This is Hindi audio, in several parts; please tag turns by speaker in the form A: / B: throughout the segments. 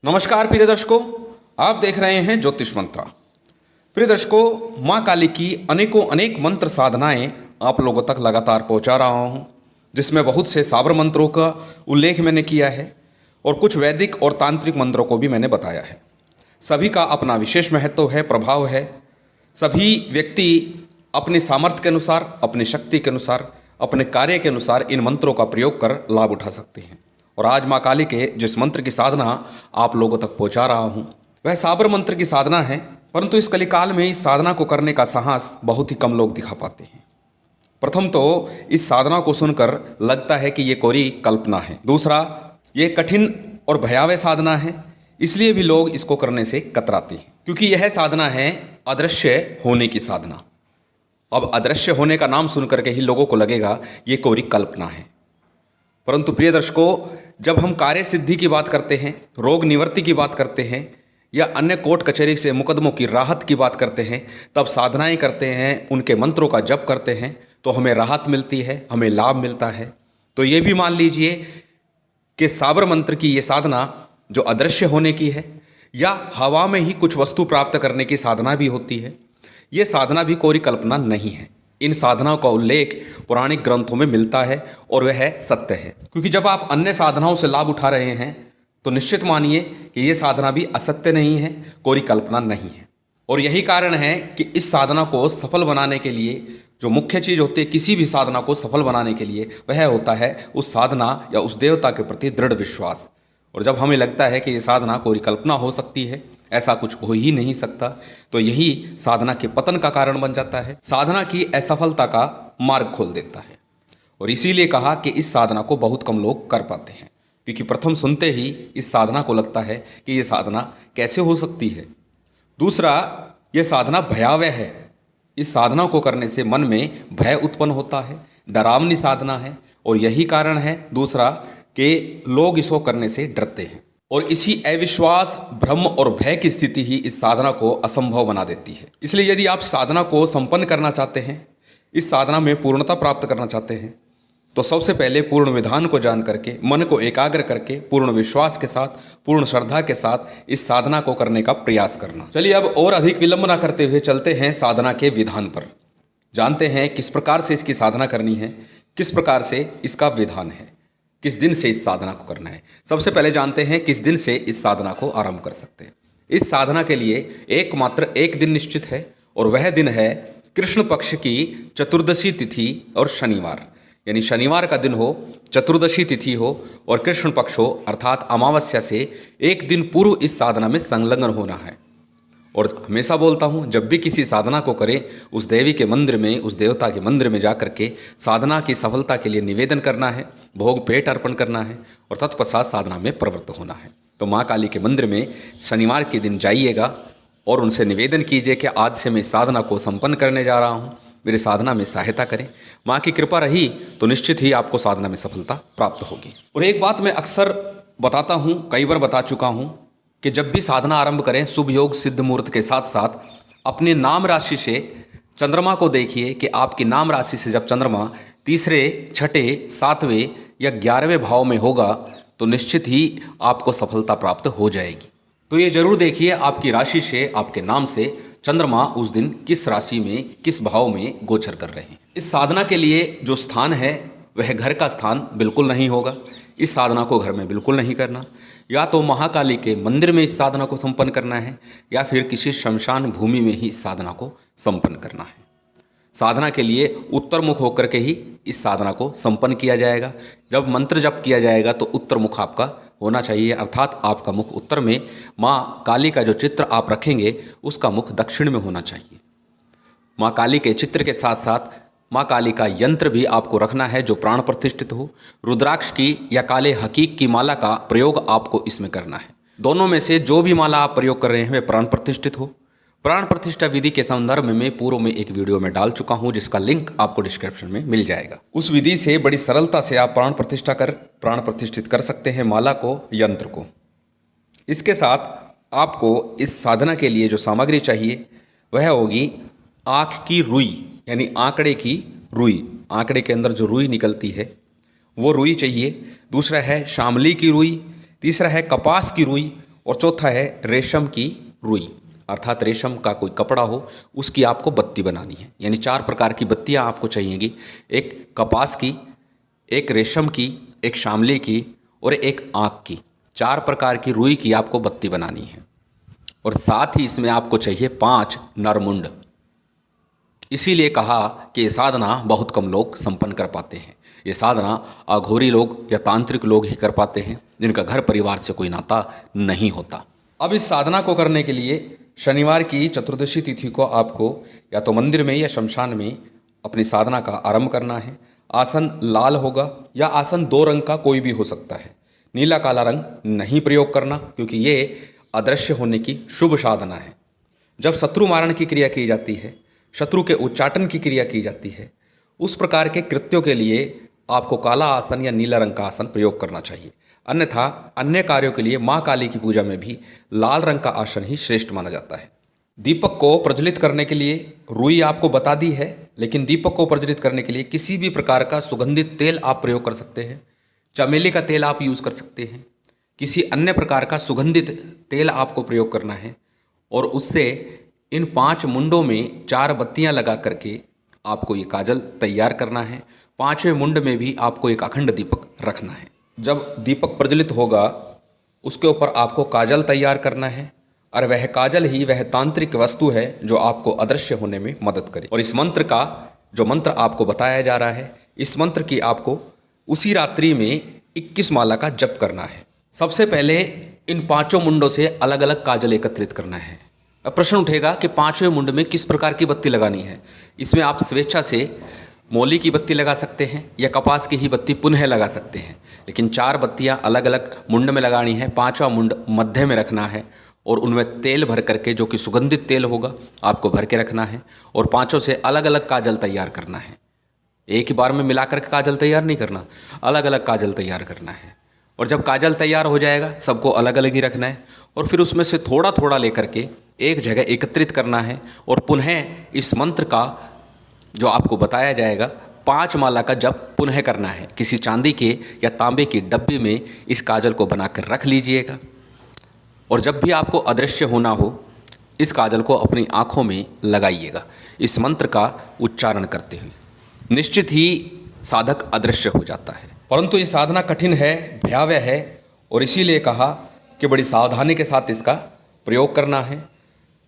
A: नमस्कार प्रिय दर्शकों, आप देख रहे हैं ज्योतिष मंत्रा। प्रिय दर्शकों, माँ काली की अनेक मंत्र साधनाएं आप लोगों तक लगातार पहुंचा रहा हूं, जिसमें बहुत से साबर मंत्रों का उल्लेख मैंने किया है और कुछ वैदिक और तांत्रिक मंत्रों को भी मैंने बताया है। सभी का अपना विशेष महत्व है, प्रभाव है। सभी व्यक्ति अपनी सामर्थ्य के अनुसार, अपनी शक्ति के अनुसार, अपने कार्य के अनुसार इन मंत्रों का प्रयोग कर लाभ उठा सकते हैं। और आज माँ काली के जिस मंत्र की साधना आप लोगों तक पहुंचा रहा हूं, वह साबर मंत्र की साधना है। परंतु इस कलिकाल में इस साधना को करने का साहस बहुत ही कम लोग दिखा पाते हैं। प्रथम तो इस साधना को सुनकर लगता है कि ये कोरी कल्पना है। दूसरा, ये कठिन और भयावह साधना है, इसलिए भी लोग इसको करने से कतराते हैं, क्योंकि यह साधना है अदृश्य होने की साधना। अब अदृश्य होने का नाम सुनकर के ही लोगों को लगेगा ये कोरी कल्पना है। परंतु प्रिय दर्शकों, जब हम कार्य सिद्धि की बात करते हैं, रोग निवृत्ति की बात करते हैं, या अन्य कोर्ट कचहरी से मुकदमों की राहत की बात करते हैं, तब साधनाएं करते हैं, उनके मंत्रों का जप करते हैं, तो हमें राहत मिलती है, हमें लाभ मिलता है। तो ये भी मान लीजिए कि साबर मंत्र की ये साधना जो अदृश्य होने की है, या हवा में ही कुछ वस्तु प्राप्त करने की साधना भी होती है, ये साधना भी कोरी कल्पना नहीं है। इन साधनाओं का उल्लेख पौराणिक ग्रंथों में मिलता है और वह सत्य है। क्योंकि जब आप अन्य साधनाओं से लाभ उठा रहे हैं तो निश्चित मानिए कि ये साधना भी असत्य नहीं है, कोरी कल्पना नहीं है। और यही कारण है कि इस साधना को सफल बनाने के लिए जो मुख्य चीज़ होती है किसी भी साधना को सफल बनाने के लिए, वह होता है उस साधना या उस देवता के प्रति दृढ़ विश्वास। और जब हमें लगता है कि ये साधना कोरी कल्पना हो सकती है, ऐसा कुछ हो ही नहीं सकता, तो यही साधना के पतन का कारण बन जाता है, साधना की असफलता का मार्ग खोल देता है। और इसीलिए कहा कि इस साधना को बहुत कम लोग कर पाते हैं, क्योंकि प्रथम सुनते ही इस साधना को लगता है कि ये साधना कैसे हो सकती है। दूसरा, ये साधना भयावह है। इस साधना को करने से मन में भय उत्पन्न होता है, डरावनी साधना है। और यही कारण है दूसरा कि लोग इसको करने से डरते हैं। और इसी अविश्वास, भ्रम और भय की स्थिति ही इस साधना को असंभव बना देती है। इसलिए यदि आप साधना को संपन्न करना चाहते हैं, इस साधना में पूर्णता प्राप्त करना चाहते हैं, तो सबसे पहले पूर्ण विधान को जान करके, मन को एकाग्र करके, पूर्ण विश्वास के साथ, पूर्ण श्रद्धा के साथ इस साधना को करने का प्रयास करना। चलिए अब और अधिक विलंब न करते हुए चलते हैं साधना के विधान पर। जानते हैं किस प्रकार से इसकी साधना करनी है, किस प्रकार से इसका विधान है, किस दिन से इस साधना को करना है। सबसे पहले जानते हैं किस दिन से इस साधना को आरंभ कर सकते हैं। इस साधना के लिए एकमात्र एक दिन निश्चित है, और वह दिन है कृष्ण पक्ष की चतुर्दशी तिथि और शनिवार। यानी शनिवार का दिन हो, चतुर्दशी तिथि हो और कृष्ण पक्ष हो, अर्थात अमावस्या से एक दिन पूर्व इस साधना में संलग्न होना है। और हमेशा बोलता हूँ, जब भी किसी साधना को करें, उस देवी के मंदिर में, उस देवता के मंदिर में जाकर के साधना की सफलता के लिए निवेदन करना है, भोग भेंट अर्पण करना है और तत्पश्चात साधना में प्रवृत्त होना है। तो माँ काली के मंदिर में शनिवार के दिन जाइएगा और उनसे निवेदन कीजिए कि आज से मैं इस साधना को संपन्न करने जा रहा हूँ, मेरी साधना में सहायता करें। माँ की कृपा रही तो निश्चित ही आपको साधना में सफलता प्राप्त होगी। और एक बात मैं अक्सर बताता हूँ, कई बार बता चुका हूँ, कि जब भी साधना आरंभ करें, शुभ योग सिद्ध मुहूर्त के साथ साथ अपने नाम राशि से चंद्रमा को देखिए कि आपकी नाम राशि से जब चंद्रमा तीसरे, छठे, सातवें या 11वें भाव में होगा तो निश्चित ही आपको सफलता प्राप्त हो जाएगी। तो ये जरूर देखिए आपकी राशि से, आपके नाम से चंद्रमा उस दिन किस राशि में, किस भाव में गोचर कर रहे हैं। इस साधना के लिए जो स्थान है वह घर का स्थान बिल्कुल नहीं होगा। इस साधना को घर में बिल्कुल नहीं करना। या तो महाकाली के मंदिर में इस साधना को संपन्न करना है, या फिर किसी शमशान भूमि में ही इस साधना को संपन्न करना है। साधना के लिए उत्तर मुख होकर के ही इस साधना को संपन्न किया जाएगा। जब मंत्र जप किया जाएगा तो उत्तर मुख आपका होना चाहिए, अर्थात आपका मुख उत्तर में, माँ काली का जो चित्र आप रखेंगे उसका मुख दक्षिण में होना चाहिए। माँ काली के चित्र के साथ साथ माँ काली का यंत्र भी आपको रखना है जो प्राण प्रतिष्ठित हो। रुद्राक्ष की या काले हकीक की माला का प्रयोग आपको इसमें करना है। दोनों में से जो भी माला आप प्रयोग कर रहे हैं वे प्राण प्रतिष्ठित हो। प्राण प्रतिष्ठा विधि के संदर्भ में पूर्व में एक वीडियो में डाल चुका हूं, जिसका लिंक आपको डिस्क्रिप्शन में मिल जाएगा। उस विधि से बड़ी सरलता से आप प्राण प्रतिष्ठित कर सकते हैं माला को, यंत्र को। इसके साथ आपको इस साधना के लिए जो सामग्री चाहिए वह होगी आँख की रुई, यानी आंकड़े की रुई। आंकड़े के अंदर जो रुई निकलती है वो रुई चाहिए। दूसरा है शामली की रुई, तीसरा है कपास की रुई और चौथा है रेशम की रुई, अर्थात रेशम का कोई कपड़ा हो उसकी आपको बत्ती बनानी है। यानी 4 प्रकार की बत्तियां आपको चाहिएगी, एक कपास की, एक रेशम की, एक शामले की और एक आँख की। 4 प्रकार की रुई की आपको बत्ती बनानी है और साथ ही इसमें आपको चाहिए 5 नरमुंड। इसीलिए कहा कि ये साधना बहुत कम लोग संपन्न कर पाते हैं। ये साधना अघोरी लोग या तांत्रिक लोग ही कर पाते हैं, जिनका घर परिवार से कोई नाता नहीं होता। अब इस साधना को करने के लिए शनिवार की चतुर्दशी तिथि को आपको या तो मंदिर में या शमशान में अपनी साधना का आरंभ करना है। आसन लाल होगा या आसन 2 रंग का कोई भी हो सकता है। नीला काला रंग नहीं प्रयोग करना, क्योंकि ये अदृश्य होने की शुभ साधना है। जब शत्रु मारण की क्रिया की जाती है, शत्रु के उच्चाटन की क्रिया की जाती है, उस प्रकार के कृत्यों के लिए आपको काला आसन या नीला रंग का आसन प्रयोग करना चाहिए। अन्यथा अन्य कार्यों के लिए माँ काली की पूजा में भी लाल रंग का आसन ही श्रेष्ठ माना जाता है। दीपक को प्रज्वलित करने के लिए रुई आपको बता दी है, लेकिन दीपक को प्रज्वलित करने के लिए किसी भी प्रकार का सुगंधित तेल आप प्रयोग कर सकते हैं। चमेली का तेल आप यूज़ कर सकते हैं। किसी अन्य प्रकार का सुगंधित तेल आपको प्रयोग करना है और उससे इन 5 मुंडों में 4 बत्तियां लगा करके आपको ये काजल तैयार करना है। 5वें मुंड में भी आपको एक अखंड दीपक रखना है। जब दीपक प्रज्वलित होगा उसके ऊपर आपको काजल तैयार करना है और वह काजल ही वह तांत्रिक वस्तु है जो आपको अदृश्य होने में मदद करे। और इस मंत्र का जो मंत्र आपको बताया जा रहा है, इस मंत्र की आपको उसी रात्रि में 21 माला का जप करना है। सबसे पहले इन 5 मुंडों से अलग अलग काजल एकत्रित करना है। अब प्रश्न उठेगा कि 5वें मुंड में किस प्रकार की बत्ती लगानी है। इसमें आप स्वेच्छा से मौली की बत्ती लगा सकते हैं या कपास की ही बत्ती पुनः लगा सकते हैं, लेकिन 4 बत्तियां अलग अलग मुंड में लगानी है। 5वां मुंड मध्य में रखना है और उनमें तेल भर करके, जो कि सुगंधित तेल होगा, आपको भर के रखना है और 5 से अलग अलग काजल तैयार करना है। एक ही बार में मिलाकर के काजल तैयार नहीं करना, अलग अलग काजल तैयार करना है। और जब काजल तैयार हो जाएगा सबको अलग अलग ही रखना है और फिर उसमें से थोड़ा थोड़ा लेकर के एक जगह एकत्रित करना है और पुनः इस मंत्र का जो आपको बताया जाएगा 5 माला का जप पुनः करना है। किसी चांदी के या तांबे की डब्बी में इस काजल को बनाकर रख लीजिएगा और जब भी आपको अदृश्य होना हो इस काजल को अपनी आँखों में लगाइएगा इस मंत्र का उच्चारण करते हुए। निश्चित ही साधक अदृश्य हो जाता है। परंतु ये साधना कठिन है, भयावह है और इसीलिए कहा कि बड़ी सावधानी के साथ इसका प्रयोग करना है।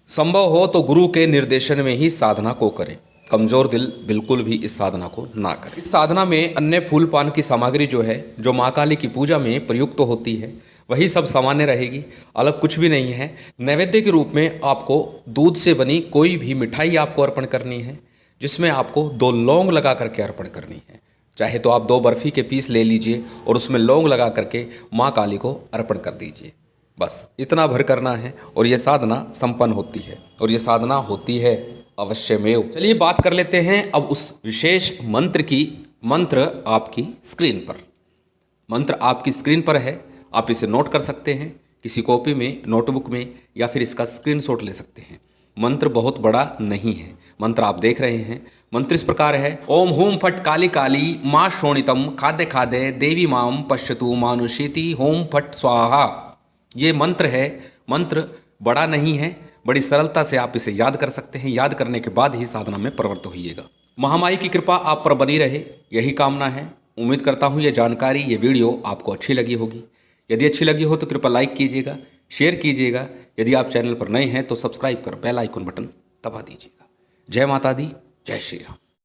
A: संभव हो तो गुरु के निर्देशन में ही साधना को करें। कमज़ोर दिल बिल्कुल भी इस साधना को ना करें। इस साधना में अन्य फूल पान की सामग्री जो है, जो माँ काली की पूजा में प्रयुक्त होती है, वही सब सामान्य रहेगी, अलग कुछ भी नहीं है। नैवेद्य के रूप में आपको दूध से बनी कोई भी मिठाई आपको अर्पण करनी है, जिसमें आपको 2 लौंग लगा करके अर्पण करनी है। चाहे तो आप 2 बर्फ़ी के पीस ले लीजिए और उसमें लौंग लगा करके माँ काली को अर्पण कर दीजिए। बस इतना भर करना है और ये साधना संपन्न होती है और ये साधना होती है अवश्यमेव। चलिए बात कर लेते हैं अब उस विशेष मंत्र की। मंत्र आपकी स्क्रीन पर, मंत्र आपकी स्क्रीन पर है। आप इसे नोट कर सकते हैं किसी कॉपी में, नोटबुक में, या फिर इसका स्क्रीनशॉट ले सकते हैं। मंत्र बहुत बड़ा नहीं है। मंत्र आप देख रहे हैं। मंत्र इस प्रकार है, ओम हूम फट काली काली माँ शोणितम खाद्य खाद्य देवी माम पश्यतु मानुषेति होम फट स्वाहा। ये मंत्र है। मंत्र बड़ा नहीं है, बड़ी सरलता से आप इसे याद कर सकते हैं। याद करने के बाद ही साधना में प्रवृत्त होइएगा। महामाई की कृपा आप पर बनी रहे, यही कामना है। उम्मीद करता हूँ ये जानकारी, ये वीडियो आपको अच्छी लगी होगी। यदि अच्छी लगी हो तो कृपया लाइक कीजिएगा, शेयर कीजिएगा। यदि आप चैनल पर नए हैं तो सब्सक्राइब कर बेल आइकन बटन दबा दीजिएगा। जय माता दी, जय श्री राम।